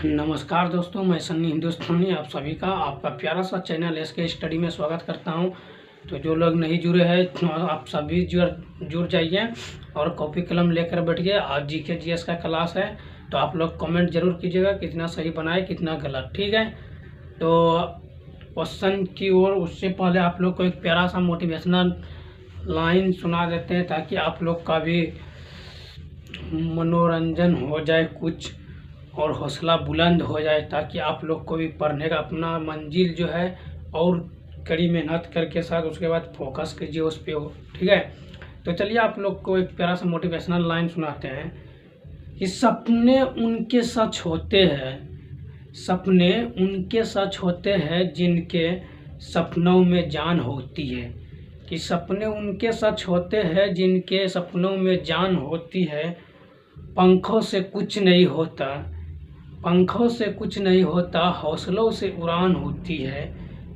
नमस्कार दोस्तों, मैं सन्नी हिंदुस्तानी आप सभी का आपका प्यारा सा चैनल एसके स्टडी में स्वागत करता हूं। तो जो लोग नहीं जुड़े हैं आप सभी जुड़ जाइए और कॉपी कलम लेकर बैठिए। आज जीके जीएस का क्लास है, तो आप लोग कमेंट जरूर कीजिएगा कितना सही बनाए कितना गलत, ठीक है। तो क्वेश्चन की ओर उससे पहले आप लोग को एक प्यारा सा मोटिवेशनल लाइन सुना देते हैं ताकि आप लोग का भी मनोरंजन हो जाए कुछ और हौसला बुलंद हो जाए, ताकि आप लोग को भी पढ़ने का अपना मंजिल जो है और कड़ी मेहनत करके साथ उसके बाद फोकस कीजिए उस पर हो, ठीक है। तो चलिए आप लोग को एक प्यारा सा मोटिवेशनल लाइन सुनाते हैं कि सपने उनके सच होते हैं, सपने उनके सच होते हैं जिनके सपनों में जान होती है। कि सपने उनके सच होते हैं जिनके सपनों में जान होती है। पंखों से कुछ नहीं होता, पंखों से कुछ नहीं होता, हौसलों से उड़ान होती है,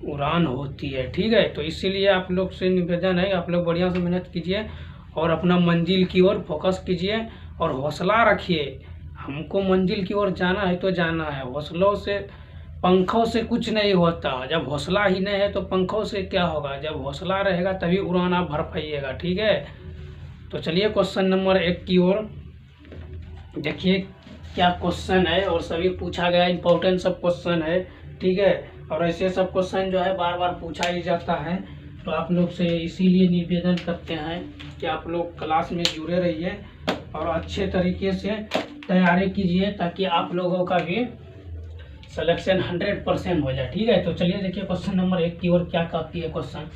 उड़ान होती है, ठीक है। तो इसीलिए आप लोग से निवेदन है, आप लोग बढ़िया से मेहनत कीजिए और अपना मंजिल की ओर फोकस कीजिए और हौसला रखिए। हमको मंजिल की ओर जाना है तो जाना है। हौसलों से, पंखों से कुछ नहीं होता। जब हौसला ही नहीं है तो पंखों से क्या होगा? जब हौसला रहेगा तभी उड़ान आप भर पाइएगा, ठीक है। तो चलिए क्वेश्चन नंबर 1 की ओर देखिए क्या क्वेश्चन है, और सभी पूछा गया इंपॉर्टेंट सब क्वेश्चन है, ठीक है। और ऐसे सब क्वेश्चन जो है बार बार पूछा ही जाता है, तो आप लोग से इसीलिए निवेदन करते हैं कि आप लोग क्लास में जुड़े रहिए और अच्छे तरीके से तैयारी कीजिए ताकि आप लोगों का भी सिलेक्शन 100% हो जाए, ठीक है। तो चलिए देखिए क्वेश्चन नंबर 1 की ओर क्या कहती है क्वेश्चन।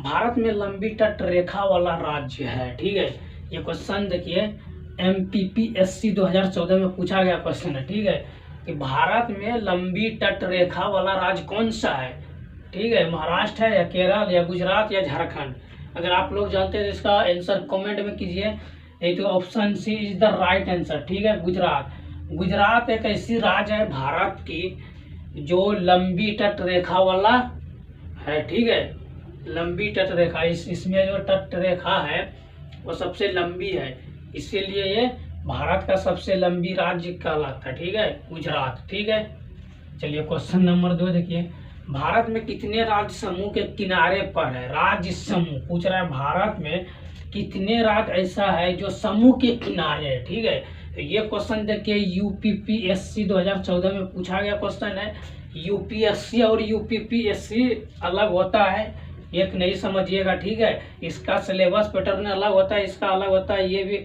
भारत में लंबी तट रेखा वाला राज्य है, ठीक है। ये क्वेश्चन देखिए MPPSC 2014 में पूछा गया क्वेश्चन है, ठीक है। कि भारत में लंबी तट रेखा वाला राज्य कौन सा है, ठीक है। महाराष्ट्र है या केरल या गुजरात या झारखंड? अगर आप लोग जानते हैं तो इसका आंसर कमेंट में कीजिए। नहीं तो option C is the right answer, ठीक है। गुजरात, गुजरात एक ऐसी राज्य है भारत की जो लंबी तट रेखा वाला है, ठीक है। लंबी तट रेखा, इसमें जो तट रेखा है वो सबसे लंबी है, इसीलिए ये भारत का सबसे लंबी राज्य कहलाता है, ठीक है, गुजरात, ठीक है। चलिए क्वेश्चन नंबर 2 देखिए। भारत में कितने राज्य समूह के किनारे पर है? राज्य समूह पूछ रहा है, भारत में कितने राज्य ऐसा है जो समूह के किनारे है, ठीक है। तो ये क्वेश्चन देखिए UPPSC 2014 में पूछा गया क्वेश्चन है। UPSC और UPPSC अलग होता है, एक नहीं समझिएगा, ठीक है। इसका सिलेबस पैटर्न अलग होता है, इसका अलग होता है, ये भी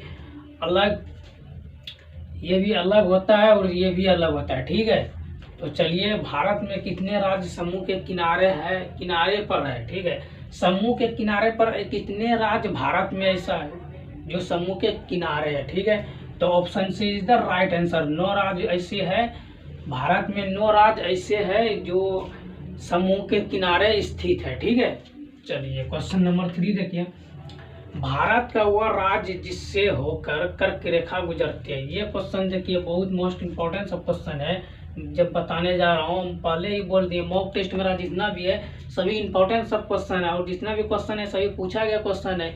अलग होता है और ये भी अलग होता है, ठीक है। तो चलिए भारत में कितने राज्य समूह के किनारे है, किनारे पर है, ठीक है। समूह के किनारे पर कितने राज्य भारत में ऐसा है जो समूह के किनारे है, ठीक है। तो option C is the right answer. 9 राज्य ऐसे है भारत में, 9 राज्य ऐसे है जो समूह के किनारे स्थित है, ठीक है। चलिए क्वेश्चन नंबर 3 देखिए। भारत का वह राज्य जिससे होकर कर्क रेखा गुजरती है। ये क्वेश्चन देखिए बहुत मोस्ट इम्पोर्टेंट सब क्वेश्चन है। जब बताने जा रहा हूँ पहले ही बोल दिए, मॉक टेस्ट मेरा जितना भी है सभी इंपॉर्टेंट सब क्वेश्चन है, और जितना भी क्वेश्चन है सभी पूछा गया क्वेश्चन है।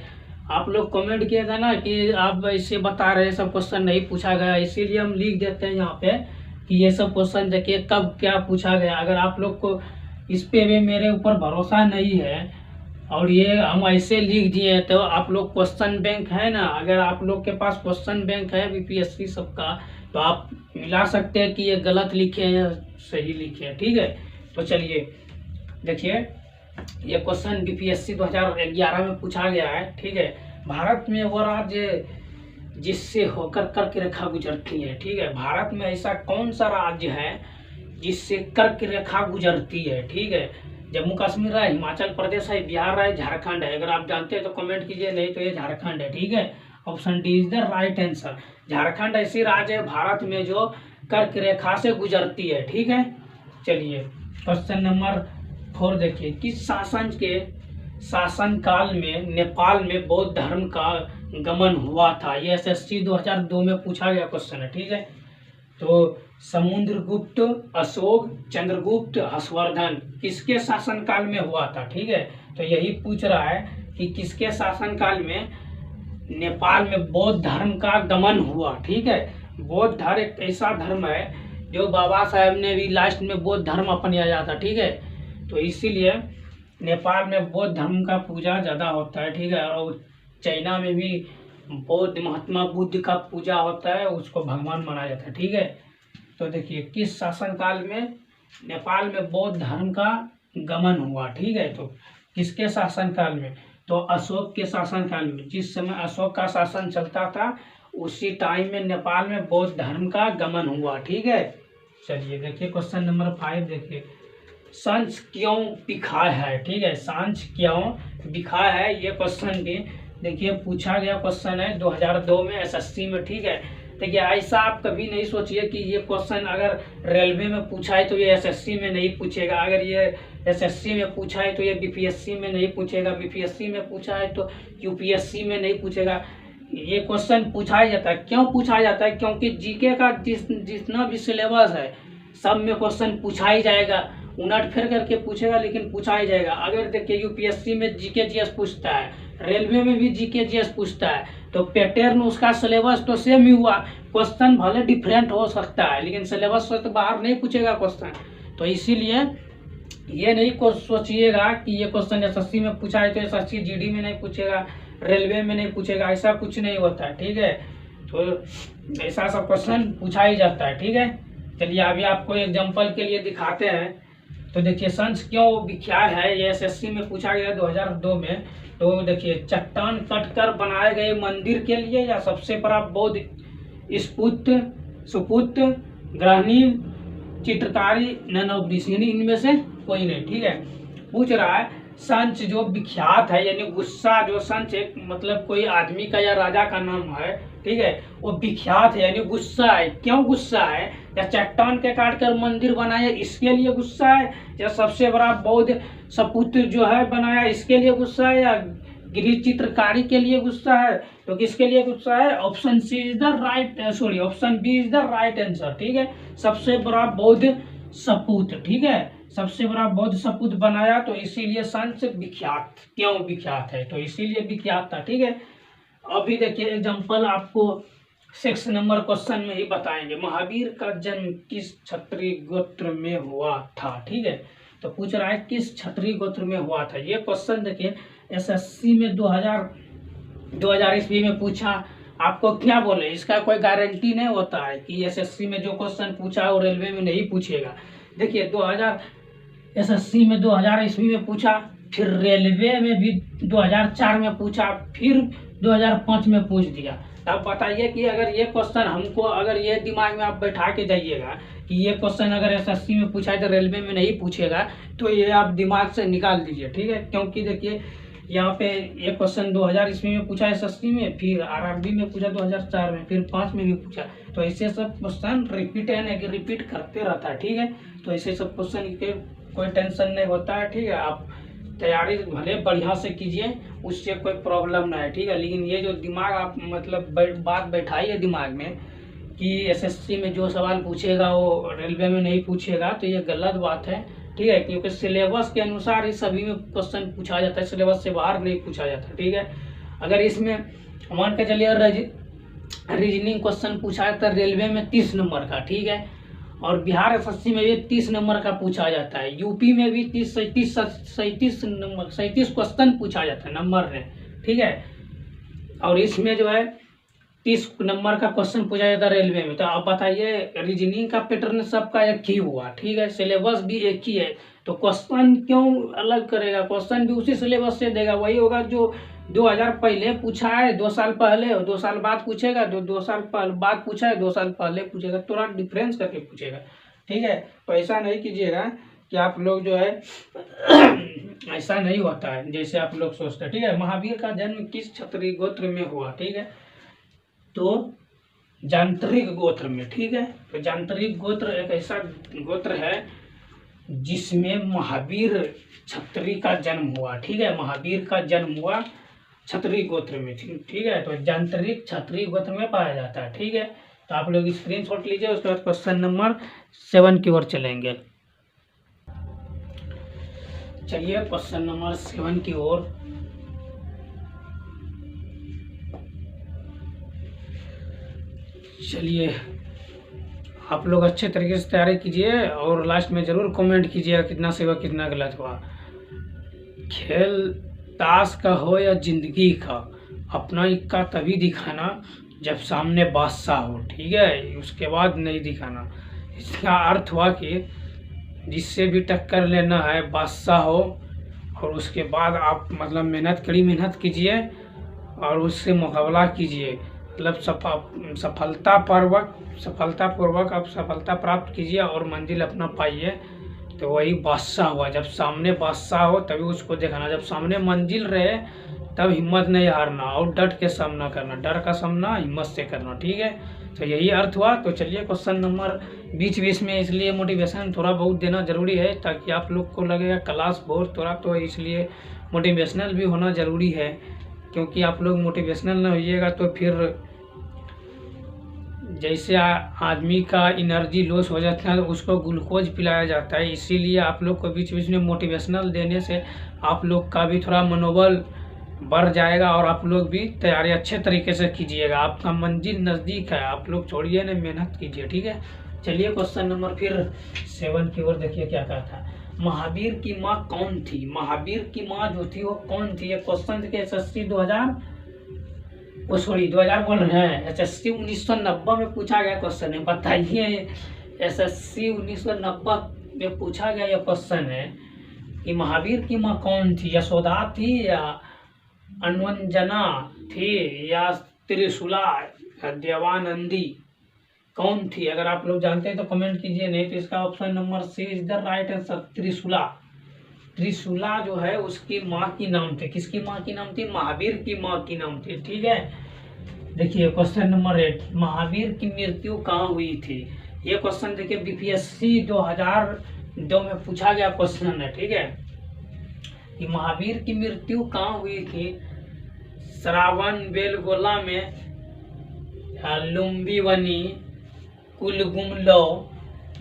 आप लोग कमेंट किए थे ना कि आप ऐसे बता रहे सब क्वेश्चन नहीं पूछा गया, इसीलिए हम लिख देते हैं यहाँ पे कि ये सब क्वेश्चन देखिए कब क्या पूछा गया। अगर आप लोग को इस पे भी मेरे ऊपर भरोसा नहीं है और ये हम ऐसे लिख दिए, तो आप लोग क्वेश्चन बैंक है ना, अगर आप लोग के पास क्वेश्चन बैंक है BPSC सबका, तो आप मिला सकते हैं कि ये गलत लिखे हैं या सही लिखे हैं, ठीक है। तो चलिए देखिए ये क्वेश्चन BPSC 2011 में पूछा गया है, ठीक है। भारत में वो राज्य जिससे होकर कर्क रेखा गुजरती है, ठीक है। भारत में ऐसा कौन सा राज्य है जिससे कर्क रेखा गुजरती है, ठीक है। जम्मू कश्मीर है, हिमाचल प्रदेश है, बिहार है, झारखंड है? अगर आप जानते हैं तो कमेंट कीजिए, नहीं तो ये झारखंड है, ठीक है। Option D is the right answer. Jharkhand ऐसी राज्य है भारत में जो कर्क रेखा से गुजरती है, ठीक है। चलिए क्वेश्चन नंबर 4 देखिए। किस शासनकाल में नेपाल में बौद्ध धर्म का गमन हुआ था? ये SSC 2002 में पूछा गया क्वेश्चन है, ठीक है। तो समुद्रगुप्त, अशोक, चंद्रगुप्त, हर्षवर्धन किसके शासनकाल में हुआ था, ठीक है। तो यही पूछ रहा है कि किसके शासनकाल में नेपाल में बौद्ध धर्म का गमन हुआ, ठीक है। बौद्ध धर्म एक ऐसा धर्म है जो बाबा साहेब ने भी लास्ट में बौद्ध धर्म अपनाया था, ठीक है। तो इसीलिए नेपाल में बौद्ध धर्म का पूजा ज़्यादा होता है, ठीक है। और चाइना में भी बौद्ध महात्मा बुद्ध का पूजा होता है, उसको भगवान माना जाता है, ठीक है। तो देखिए किस शासनकाल में नेपाल में बौद्ध धर्म का गमन हुआ, ठीक है। तो किसके शासनकाल में, तो अशोक के शासनकाल में। जिस समय अशोक का शासन चलता था उसी टाइम में नेपाल में बौद्ध धर्म का गमन हुआ, ठीक है। चलिए देखिए क्वेश्चन नंबर 5 देखिए, सांच क्यों बिखाय है, ठीक है। सांच क्यों बिखाय है, ये क्वेश्चन भी देखिए पूछा गया क्वेश्चन है 2002 में एसएससी में, ठीक है। देखिए ऐसा आप कभी नहीं सोचिए कि ये क्वेश्चन अगर रेलवे में पूछा है तो ये एसएससी में नहीं पूछेगा, अगर ये एसएससी में पूछा है तो ये बीपीएससी में नहीं पूछेगा, बीपीएससी में पूछा है तो यूपीएससी में नहीं पूछेगा। ये क्वेश्चन पूछा जाता है, क्यों पूछा जाता है, क्योंकि जीके का जितना भी सिलेबस है सब में क्वेश्चन पूछा ही जाएगा, उलट फेर करके पूछेगा लेकिन पूछा ही जाएगा। अगर देखिए यूपीएससी में जीके जीएस पूछता है, रेलवे में भी जीके जीएस पूछता है, तो पैटर्न उसका सिलेबस तो सेम ही हुआ, क्वेश्चन भले डिफरेंट हो सकता है लेकिन सिलेबस से तो बाहर नहीं पूछेगा क्वेश्चन। तो इसीलिए ये नहीं सोचिएगा कि ये क्वेश्चन एसएससी में पूछा है तो एसएससी जीडी में नहीं पूछेगा, रेलवे में नहीं पूछेगा, ऐसा कुछ नहीं होता है, ठीक है। तो ऐसा सब क्वेश्चन पूछा ही जाता है, ठीक है। चलिए अभी आपको एग्जांपल के लिए दिखाते हैं। तो देखिए संच क्यों विख्यात है, ये एसएससी में पूछा गया 2002 में। तो देखिए चट्टान कटकर बनाए गए मंदिर के लिए या सबसे बड़ा बौद्ध सुपुत ग्रहणी चित्रकारी ननोबनिस, यानी इनमें से कोई नहीं, ठीक है। पूछ रहा है संच जो विख्यात है, यानी गुस्सा, जो संच एक मतलब कोई आदमी का या राजा का नाम है, ठीक है, वो विख्यात है यानी गुस्सा है। क्यों गुस्सा है, या चट्टान के काट कर मंदिर बनाया इसके लिए गुस्सा है, या सबसे बड़ा बौद्ध सपूत जो है बनाया इसके लिए गुस्सा है, या गृह चित्रकारी के लिए गुस्सा है। तो किसके लिए गुस्सा है, option C is the right, sorry option B is the right answer, ठीक है। सबसे बड़ा बौद्ध सपूत, ठीक है, सबसे बड़ा बौद्ध सपूत बनाया, तो इसीलिए संच विख्यात, क्यों विख्यात है, तो इसीलिए विख्यात था, ठीक है। अभी देखिए एग्जांपल आपको 6 नंबर क्वेश्चन में ही बताएंगे, महावीर का जन्म किस क्षत्रिय गोत्र में हुआ था, ठीक है। तो पूछ रहा है किस क्षत्रिय गोत्र में हुआ था। ये क्वेश्चन देखिए एसएससी में 2000 ईस्वी में पूछा, आपको क्या बोले, इसका कोई गारंटी नहीं होता है कि एसएससी में जो क्वेश्चन पूछा है वो रेलवे में नहीं पूछेगा। देखिए 2000 एसएससी में 2000 ईस्वी में पूछा, फिर रेलवे में भी 2004 में पूछा, फिर 2005 में पूछ दिया। अब बताइए कि अगर ये क्वेश्चन हमको, अगर ये दिमाग में आप बैठा के जाइएगा कि ये क्वेश्चन अगर एसएससी में पूछा है तो रेलवे में नहीं पूछेगा, तो ये आप दिमाग से निकाल दीजिए, ठीक है। क्योंकि देखिए यहाँ पे ये क्वेश्चन 2000 ईस्वी में पूछा एसएससी में, फिर आरआरबी में पूछा 2004 में, फिर 5 में भी पूछा। तो ऐसे सब क्वेश्चन रिपीट है कि रिपीट करते रहता है, ठीक है। तो ऐसे सब क्वेश्चन के कोई टेंशन नहीं होता है, ठीक है। आप तैयारी भले बढ़िया से कीजिए, उससे कोई प्रॉब्लम ना है, ठीक है। लेकिन ये जो दिमाग आप मतलब बात बैठाइए दिमाग में कि एसएससी में जो सवाल पूछेगा वो रेलवे में नहीं पूछेगा, तो ये गलत बात है, ठीक है। क्योंकि सिलेबस के अनुसार ही सभी में क्वेश्चन पूछा जाता है, सिलेबस से बाहर नहीं पूछा जाता, ठीक है। अगर इसमें मान के चलिए रीजनिंग क्वेश्चन पूछा जाता है रेलवे में 30 नंबर का, ठीक है, और बिहार एसएससी में भी 30 नंबर का पूछा जाता है, यूपी में भी 37 क्वेश्चन पूछा जाता है नंबर में, ठीक है। और इसमें जो है 30 नंबर का क्वेश्चन पूछा जाता है रेलवे में। तो आप बताइए रीजनिंग का पैटर्न सबका एक ही हुआ, ठीक है, सिलेबस भी एक ही है, तो क्वेश्चन क्यों अलग करेगा, क्वेश्चन भी उसी सिलेबस से देगा, वही होगा जो 2000 पहले पूछा है 2 साल पहले, और 2 साल बाद पूछेगा, 2 साल बाद पूछा है 2 साल पहले पूछेगा, थोड़ा डिफरेंस करके पूछेगा, ठीक है। तो ऐसा नहीं कीजिएगा कि आप लोग जो है ऐसा नहीं होता है जैसे आप लोग सोचते हैं, ठीक है। महावीर का जन्म किस क्षत्रिय गोत्र में हुआ, ठीक है, तो जांत्रिक गोत्र में, ठीक है। तो जांत्रिक गोत्र एक ऐसा गोत्र है जिसमें महावीर क्षत्रिय का जन्म हुआ, ठीक है, महावीर का जन्म हुआ क्षत्रिय गोत्र में, ठीक है। तो जांत्रिक क्षत्रिय गोत्र में पाया जाता है, ठीक है। तो आप लोग स्क्रीनशॉट लीजिए, उसके बाद क्वेश्चन नंबर 7 की ओर चलेंगे। चलिए क्वेश्चन नंबर 7 की ओर। चलिए, आप लोग अच्छे तरीके से तैयारी कीजिए और लास्ट में ज़रूर कमेंट कीजिएगा कितना सही हुआ कितना गलत हुआ। खेल ताश का हो या जिंदगी का, अपना इक्का तभी दिखाना जब सामने बादशाह हो, ठीक है, उसके बाद नहीं दिखाना। इसका अर्थ हुआ कि जिससे भी टक्कर लेना है बादशाह हो, और उसके बाद आप मतलब मेहनत, कड़ी मेहनत कीजिए और उससे मुकाबला कीजिए, मतलब सफलतापूर्वक आप सफलता प्राप्त कीजिए और मंजिल अपना पाइए। तो वही बादशाह हुआ। जब सामने बादशाह हो तभी उसको दिखाना, जब सामने मंजिल रहे तब हिम्मत नहीं हारना और डट के सामना करना, डर का सामना हिम्मत से करना, ठीक है। तो यही अर्थ हुआ। तो चलिए क्वेश्चन नंबर बीच बीच में इसलिए मोटिवेशन थोड़ा बहुत देना ज़रूरी है ताकि आप लोग को लगेगा क्लास बहुत थोड़ा, तो इसलिए मोटिवेशनल भी होना ज़रूरी है, क्योंकि आप लोग मोटिवेशनल ना होइएगा तो फिर जैसे आदमी का एनर्जी लॉस हो जाता है तो उसको ग्लूकोज पिलाया जाता है। इसीलिए आप लोग को बीच बीच में मोटिवेशनल देने से आप लोग का भी थोड़ा मनोबल बढ़ जाएगा और आप लोग भी तैयारी अच्छे तरीके से कीजिएगा। आपका मंजिल नज़दीक है, आप लोग छोड़िए ना, मेहनत कीजिए, ठीक है। चलिए क्वेश्चन नंबर फिर 7 की ओर देखिए क्या कहा था। महावीर की माँ कौन थी? महावीर की माँ जो थी वो कौन थी? ये क्वेश्चन के SSC 2000 बोल रहे हैं, SSC 1990 में पूछा गया क्वेश्चन है। बताइए, SSC 1990 में पूछा गया यह क्वेश्चन है कि महावीर की माँ कौन थी? यशोदा थी या अन्वंजना थी या त्रिशूला या देवानंदी, कौन थी? अगर आप लोग जानते हैं तो कमेंट कीजिए, नहीं तो इसका option number C is the right answer, Trishula. Trishula जो है उसकी माँ की नाम थे। किसकी माँ की नाम थी? महावीर की माँ की नाम थी, ठीक है। देखिए क्वेश्चन नंबर 8, महावीर की मृत्यु कहाँ हुई थी? ये क्वेश्चन देखिए BPSC 2002 में पूछा गया क्वेश्चन है, ठीक है, कि महावीर की मृत्यु कहाँ हुई थी? श्रावण बेलगोला में, लुम्बिनी, कुलगुमलो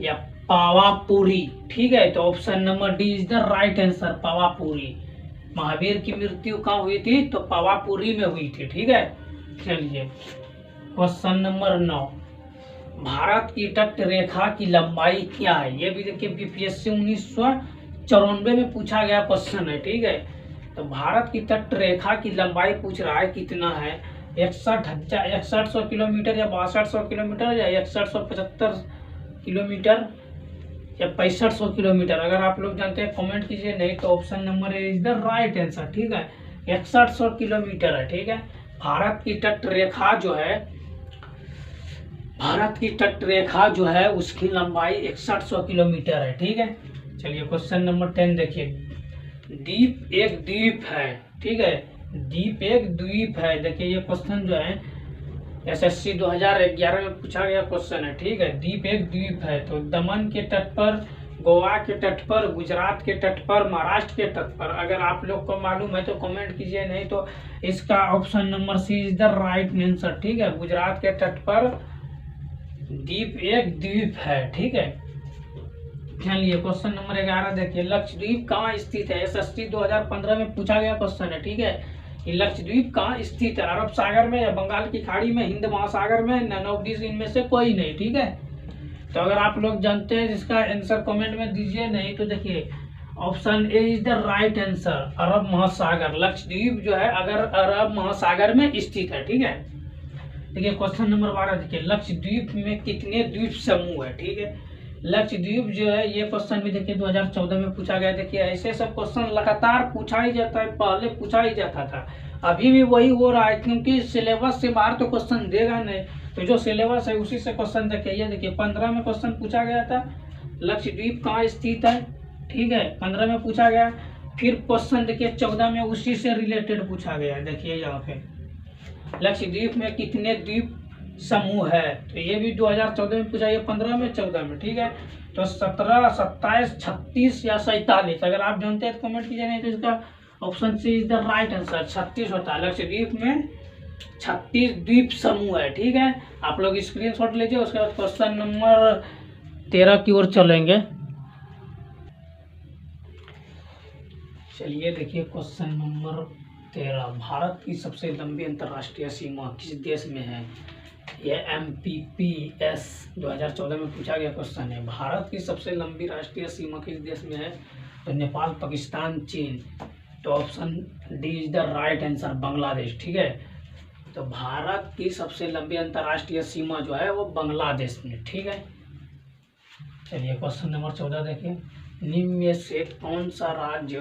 या पावापुरी, ठीक है। तो option number D is the right answer, Pawapuri. Mahavir की मृत्यु कहाँ हुई थी? तो पावापुरी में हुई थी, ठीक है। चलिए क्वेश्चन नंबर 9, भारत की तट रेखा की लंबाई क्या है? ये भी देखिए BPSC 1994 में पूछा गया क्वेश्चन है, ठीक है। तो भारत की तट रेखा की लंबाई पूछ रहा है कितना है? 6100 किलोमीटर या 6200 किलोमीटर या 6175 किलोमीटर या 6500 किलोमीटर? अगर आप लोग जानते हैं कमेंट कीजिए, नहीं तो option number A is the right answer, ठीक है। 6100 किलोमीटर है, ठीक है। भारत की तट रेखा जो है उसकी लंबाई 6100 किलोमीटर है, ठीक है। चलिए क्वेश्चन नंबर 10 देखिए। द्वीप एक द्वीप है, ठीक है, द्वीप एक द्वीप है। देखिए ये क्वेश्चन जो है SSC 2011 में पूछा गया क्वेश्चन है, ठीक है। द्वीप एक द्वीप है, तो दमन के तट पर, गोवा के तट पर, गुजरात के तट पर, महाराष्ट्र के तट पर? अगर आप लोग को मालूम है तो कमेंट कीजिए, नहीं तो इसका option number C is the right answer, ठीक है। गुजरात के तट पर द्वीप एक द्वीप है, ठीक है। चलिए क्वेश्चन नंबर 11 देखिए। लक्षद्वीप कहाँ स्थित है? SSC 2015 में पूछा गया क्वेश्चन है, ठीक है। ये लक्षद्वीप कहाँ स्थित है? अरब सागर में या बंगाल की खाड़ी में, हिंद महासागर में, नन ऑफ दिस इनमें से कोई नहीं, ठीक है। तो अगर आप लोग जानते हैं इसका आंसर कमेंट में दीजिए, नहीं तो देखिए option A is the right answer, Arab Mahasagar. Lakshadweep जो है अगर अरब महासागर में स्थित है, ठीक है। देखिए क्वेश्चन नंबर 12 देखिए। लक्षद्वीप में कितने द्वीप समूह है? ठीक है, लक्षद्वीप जो है ये क्वेश्चन भी देखिए 2014 में पूछा गया। देखिए ऐसे सब क्वेश्चन लगातार पूछा ही जाता है, पहले पूछा ही जाता था, अभी भी वही हो रहा है, क्योंकि सिलेबस से बाहर तो क्वेश्चन देगा नहीं। तो जो सिलेबस है उसी से क्वेश्चन देखिए। ये देखिए 15 में क्वेश्चन पूछा गया था, लक्षद्वीप कहाँ स्थित है, ठीक है, 15 में पूछा गया। फिर क्वेश्चन देखिए 14 में उसी से रिलेटेड पूछा गया। देखिए यहाँ पे लक्षद्वीप में कितने द्वीप समूह है, तो ये भी 2014 में पूछा, ये 15 में 14 में, ठीक है। तो 17, 27, 36 या 47 अगर आप जानते हैं तो कमेंट कीजिए, नहीं तो इसका option C is the right answer, 36 होता है। लक्षद्वीप में 36 द्वीप समूह है, ठीक है। आप लोग स्क्रीनशॉट लीजिए। उसके बाद क्वेश्चन नंबर 13 की ओर चलेंगे। चलिए देखिए क्वेश्चन नंबर 13, भारत की सबसे लंबी अंतर्राष्ट्रीय सीमा किस देश में है? ये MPPS 2014 में पूछा गया क्वेश्चन है। भारत की सबसे लंबी राष्ट्रीय सीमा किस देश में है? तो नेपाल, पाकिस्तान, चीन। तो option D is the right answer, Bangladesh. ठीक है, तो भारत की सबसे लंबी अंतर्राष्ट्रीय सीमा जो है वो बांग्लादेश में। ठीक है, चलिए क्वेश्चन नंबर 14 देखिए। निम्न में से कौन सा राज्य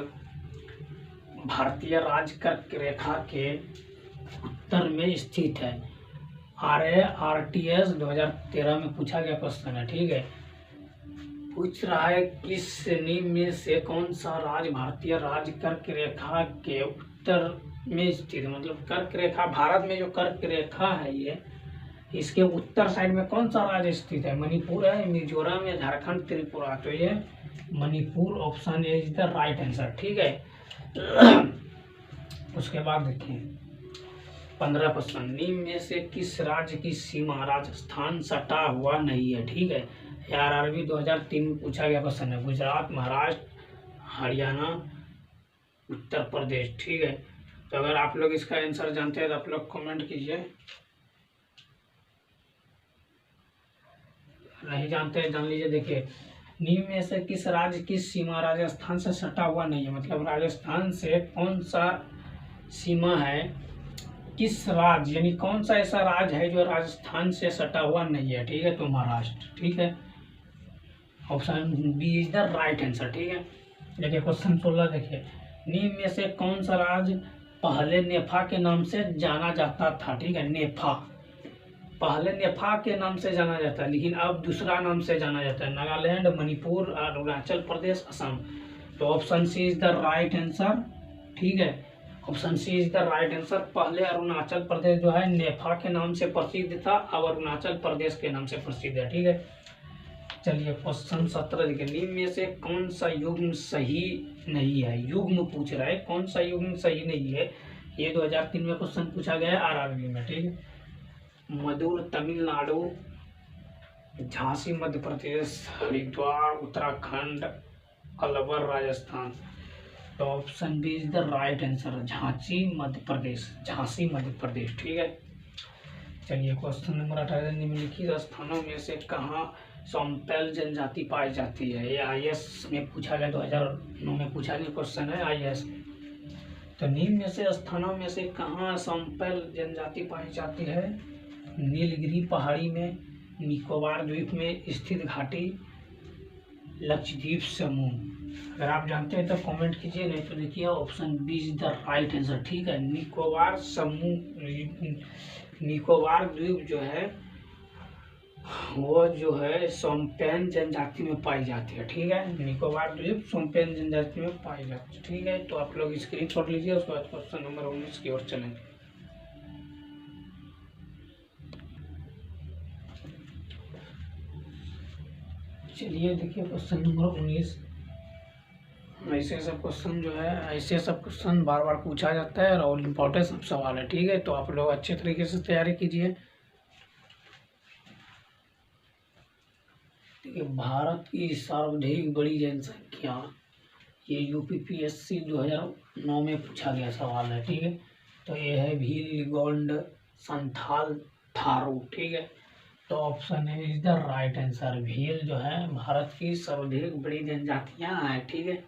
भारतीय राज्य कर्क रेखा के उत्तर में स्थित है? RARTS 2013 में पूछा गया क्वेश्चन है। ठीक है, पूछ रहा है किस निम्न में से कौन सा राज्य भारतीय राज्य कर्क रेखा के उत्तर में स्थित है, मतलब कर्क रेखा, भारत में जो कर्क रेखा है ये, इसके उत्तर साइड में कौन सा राज्य स्थित है? मणिपुर है, मिजोरम या झारखंड, त्रिपुरा। तो ये Manipur, option A is the right answer. ठीक है, उसके बाद देखिए 15 क्वेश्चन। निम्न में से किस राज्य की सीमा राजस्थान सटा हुआ नहीं है? ठीक है, RRB 2003 में पूछा गया क्वेश्चन है। गुजरात, महाराष्ट्र, हरियाणा, उत्तर प्रदेश। ठीक है, तो अगर आप लोग इसका आंसर जानते हैं तो आप लोग कमेंट कीजिए, नहीं जानते हैं जान लीजिए। देखिए, निम्न में से किस राज्य की सीमा राजस्थान से सटा हुआ नहीं है, मतलब राजस्थान से कौन सा सीमा है, किस राज्य, यानी कौन सा ऐसा राज्य है जो राजस्थान से सटा हुआ नहीं है? ठीक है, तो महाराष्ट्र। ठीक है, option B is the right answer. ठीक है, देखिए क्वेश्चन 16 देखिए। निम्न में से कौन सा राज्य पहले नेफा के नाम से जाना जाता था? ठीक है, नेफा, पहले नेफा के नाम से जाना जाता है, लेकिन अब दूसरा नाम से जाना जाता है। नागालैंड, मणिपुर, अरुणाचल प्रदेश, असम। तो option C is the right answer. ठीक है, option C is the right answer. पहले अरुणाचल प्रदेश जो है नेफा के नाम से प्रसिद्ध था, अब अरुणाचल प्रदेश के नाम से प्रसिद्ध है। ठीक है, चलिए क्वेश्चन 17 देखिए। निम्न में से कौन सा युग्म सही नहीं है? युग्म पूछ रहा है, कौन सा युग्म सही नहीं है? ये 2003 में क्वेश्चन पूछा गया है RRB में। ठीक है, मधुर तमिलनाडु, झांसी मध्य प्रदेश, हरिद्वार उत्तराखंड, अलवर राजस्थान। तो option B is the right answer, Jhansi Madhya Pradesh, Jhansi Madhya Pradesh. ठीक है, चलिए क्वेश्चन नंबर 18। निम्नलिखित स्थानों में से कहाँ सोम्पेल जनजाति पाई जाती है? ये IAS में पूछा गया, 2009 में पूछा गया क्वेश्चन है IAS। तो निम्न में से स्थानों में से कहाँ सोम्पेल जनजाति पाई जाती है? नीलगिरी पहाड़ी में, निकोबार द्वीप में स्थित घाटी, लक्षद्वीप समूह। अगर आप जानते हैं तो कमेंट कीजिए, नहीं तो देखिए option B is the right answer. ठीक है, निकोबार समूह, निकोबार द्वीप जो है वो जो है सोम्पेन जनजाति में पाई जाती है। ठीक है, निकोबार द्वीप सोम्पेन जनजाति में पाई जाती है। ठीक है, तो आप लोग स्क्रीनशॉट लीजिए, उसके बाद क्वेश्चन नंबर 19 की ओर चलेंगे। चलिए देखिए क्वेश्चन नंबर 19। ऐसे सब क्वेश्चन जो है, ऐसे सब क्वेश्चन बार बार पूछा जाता है और इम्पोर्टेंट सब सवाल है। ठीक है, तो आप लोग अच्छे तरीके से तैयारी कीजिए। ठीक है, भारत की सर्वाधिक बड़ी जनसंख्या, ये UPPSC 2009 में पूछा गया सवाल है। ठीक है, तो ये है भील, गोंड, संथाल, थारू। ठीक है, तो option A is the right answer. Bhil जो है भारत की सर्वाधिक बड़ी जनजातियां हैं। ठीक है,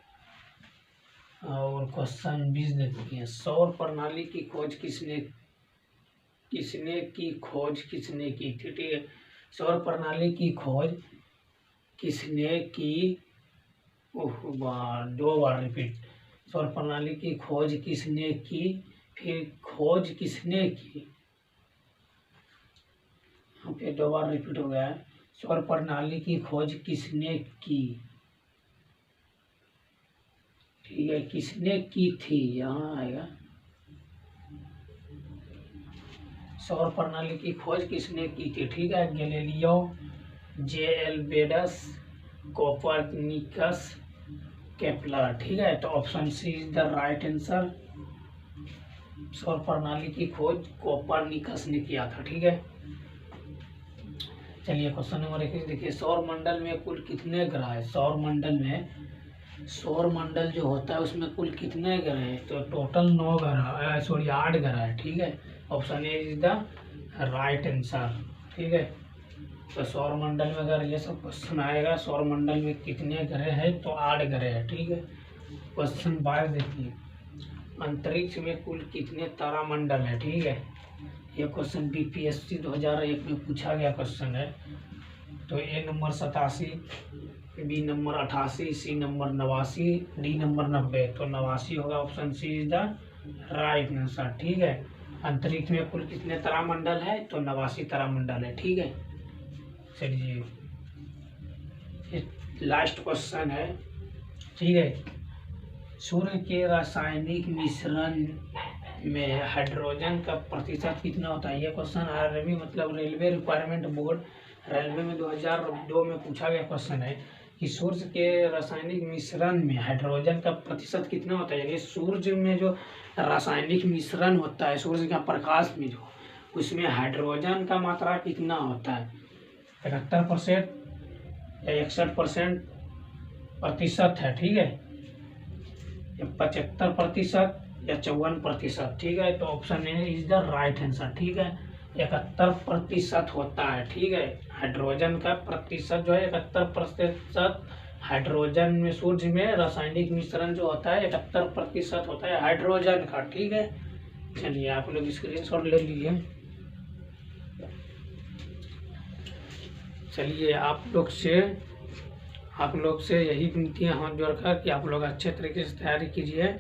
और क्वेश्चन 20 देखते हैं। सौर प्रणाली की खोज किसने की थी? ठीक है, सौर प्रणाली की खोज किसने की? दो बार रिपीट। सौर प्रणाली की खोज किसने की, फिर खोज किसने की, फिर दो बार रिपीट हो गया है। सौर प्रणाली की खोज किसने की? ठीक है, किसने की थी, यहाँ आएगा। सौर प्रणाली की खोज किसने की थी? ठीक है, गैलीलियो, JL बेडस, कोपरनिकस, केपलर। ठीक है, तो option C is the right answer. सौर प्रणाली की खोज कोपरनिकस ने किया था। ठीक है, चलिए क्वेश्चन नंबर 21 देखिए। सौर मंडल में कुल कितने ग्रह है? सौर मंडल जो होता है उसमें कुल कितने ग्रह हैं? तो टोटल 9 ग्रह, 8 ग्रह है। ठीक है, option A is the right answer. ठीक है, तो सौर मंडल में अगर ये सब क्वेश्चन आएगा, सौर मंडल में कितने ग्रह हैं, तो 8 ग्रह है। ठीक है, क्वेश्चन 22 देखिए, अंतरिक्ष में कुल कितने तारामंडल है। ठीक है, ये क्वेश्चन बीपीएससी 2001 में पूछा गया क्वेश्चन है। तो A number 87, B number 88, C number 89, D number 90। तो 89 होगा, option C is the right answer. ठीक है, अंतरिक्ष में कुल कितने तारामंडल है, तो 89 तारामंडल है। ठीक है, चलिए लास्ट क्वेश्चन है। ठीक है, सूर्य के रासायनिक मिश्रण में हाइड्रोजन का प्रतिशत कितना होता है। ये क्वेश्चन आरआरबी मतलब रेलवे रिक्वायरमेंट बोर्ड रेलवे में 2002 में पूछा गया क्वेश्चन है कि सूर्य के रासायनिक मिश्रण में हाइड्रोजन का प्रतिशत कितना होता है। यानी सूर्य में जो रासायनिक मिश्रण होता है, सूर्य का प्रकाश में जो, उसमें हाइड्रोजन का मात्रा कितना होता है, 71% या 61% प्रतिशत है। ठीक है, 75% या 54%। ठीक है, तो option A is the right answer. ठीक है, 71% होता है। ठीक है, हाइड्रोजन का प्रतिशत जो है 71% हाइड्रोजन में, सूर्य में रासायनिक मिश्रण जो होता है 71% होता है हाइड्रोजन का। ठीक है, चलिए आप लोग स्क्रीनशॉट ले लीजिए। चलिए आप लोग से यही विनती है हाथ जोड़कर कि आप लोग अच्छे तरीके से तैयारी कीजिए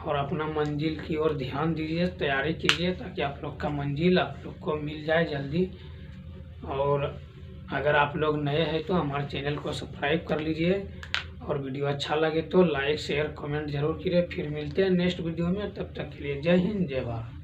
और अपना मंजिल की ओर ध्यान दीजिए, तैयारी कीजिए, ताकि आप लोग का मंजिल आप लोग को मिल जाए जल्दी। और अगर आप लोग नए हैं तो हमारे चैनल को सब्सक्राइब कर लीजिए, और वीडियो अच्छा लगे तो लाइक शेयर कमेंट जरूर कीजिए। फिर मिलते हैं नेक्स्ट वीडियो में, तब तक के लिए जय हिंद जय भारत।